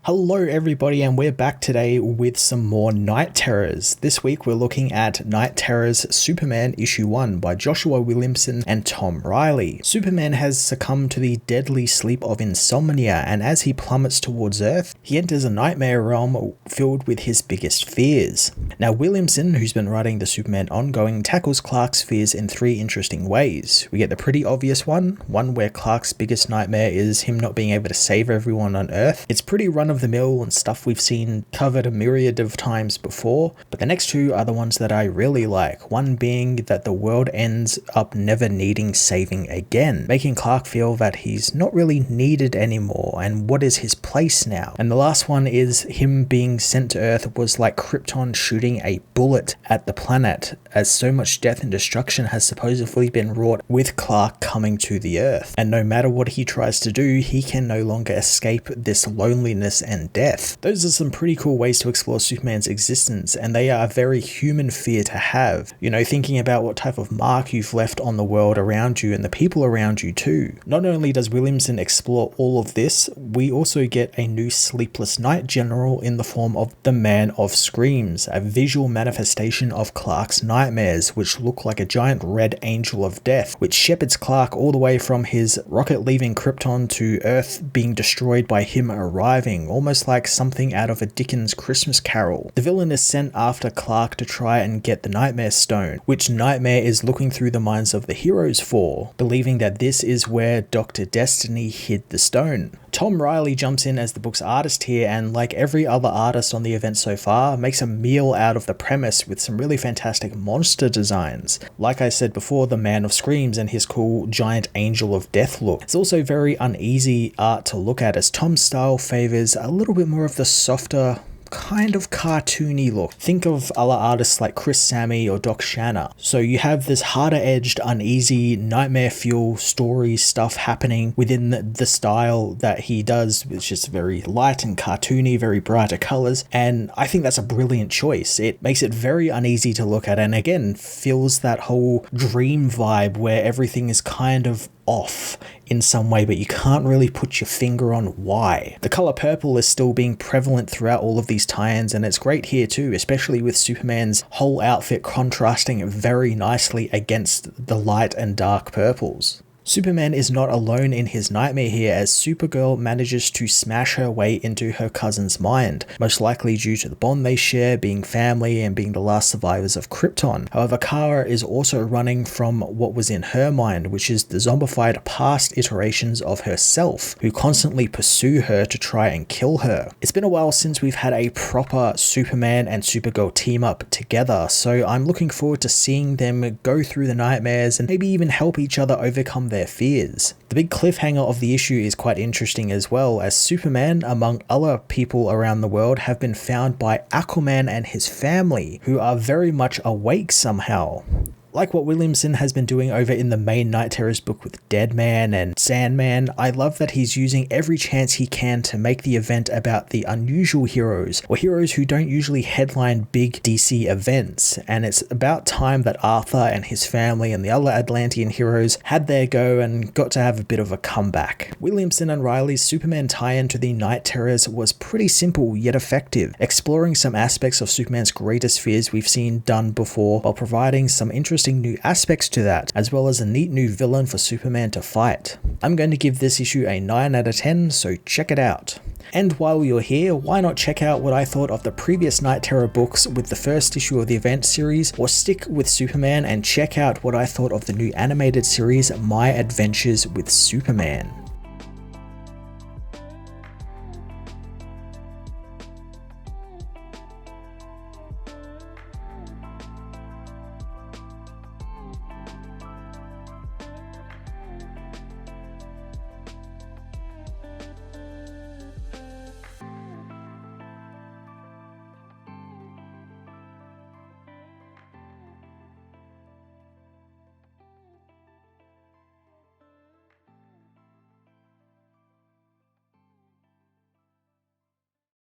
Hello everybody, and we're back today with some more Night Terrors. This week we're looking at Night Terrors Superman Issue 1 by Joshua Williamson and Tom Riley. Superman has succumbed to the deadly sleep of insomnia, and as he plummets towards Earth, he enters a nightmare realm filled with his biggest fears. Now Williamson, who's been writing the Superman ongoing, tackles Clark's fears in three interesting ways. We get the pretty obvious one where Clark's biggest nightmare is him not being able to save everyone on Earth. It's pretty run-of-the-mill and stuff we've seen covered a myriad of times before, but the next two are the ones that I really like, one being that the world ends up never needing saving again, making Clark feel that he's not really needed anymore and what is his place now. And the last one is him being sent to Earth was like Krypton shooting a bullet at the planet, as so much death and destruction has supposedly been wrought with Clark coming to the Earth, and no matter what he tries to do, he can no longer escape this loneliness and death. Those are some pretty cool ways to explore Superman's existence, and they are a very human fear to have. You know, thinking about what type of mark you've left on the world around you and the people around you too. Not only does Williamson explore all of this, we also get a new sleepless night general in the form of the Man of Screams, a visual manifestation of Clark's nightmares, which look like a giant red angel of death, which shepherds Clark all the way from his rocket leaving Krypton to Earth being destroyed by him arriving, almost like something out of a Dickens Christmas Carol. The villain is sent after Clark to try and get the Nightmare Stone, which Nightmare is looking through the minds of the heroes for, believing that this is where Dr. Destiny hid the stone. Tom Riley jumps in as the book's artist here, and like every other artist on the event so far, makes a meal out of the premise with some really fantastic monster designs. Like I said before, the Man of Screams and his cool giant angel of death look. It's also very uneasy art to look at, as Tom's style favors a little bit more of the softer, kind of cartoony look. Think of other artists like Chris Sammy or Doc Shanna. So you have this harder edged, uneasy, nightmare fuel story stuff happening within the style that he does, which is very light and cartoony, very brighter colors, and I think that's a brilliant choice. It makes it very uneasy to look at, and again feels that whole dream vibe where everything is kind of off in some way, but you can't really put your finger on why. The color purple is still being prevalent throughout all of these tie-ins, and it's great here too, especially with Superman's whole outfit contrasting very nicely against the light and dark purples. Superman is not alone in his nightmare here, as Supergirl manages to smash her way into her cousin's mind, most likely due to the bond they share, being family and being the last survivors of Krypton. However, Kara is also running from what was in her mind, which is the zombified past iterations of herself, who constantly pursue her to try and kill her. It's been a while since we've had a proper Superman and Supergirl team up together, so I'm looking forward to seeing them go through the nightmares and maybe even help each other overcome their fears. The big cliffhanger of the issue is quite interesting as well, as Superman, among other people around the world, have been found by Aquaman and his family, who are very much awake somehow. Like what Williamson has been doing over in the main Night Terrors book with Deadman and Sandman, I love that he's using every chance he can to make the event about the unusual heroes, or heroes who don't usually headline big DC events, and it's about time that Arthur and his family and the other Atlantean heroes had their go and got to have a bit of a comeback. Williamson and Riley's Superman tie-in to the Night Terrors was pretty simple yet effective, exploring some aspects of Superman's greatest fears we've seen done before, while providing some interesting new aspects to that, as well as a neat new villain for Superman to fight. I'm going to give this issue a 9 out of 10, so check it out. And while you're here, why not check out what I thought of the previous Night Terror books with the first issue of the event series, or stick with Superman and check out what I thought of the new animated series My Adventures with Superman.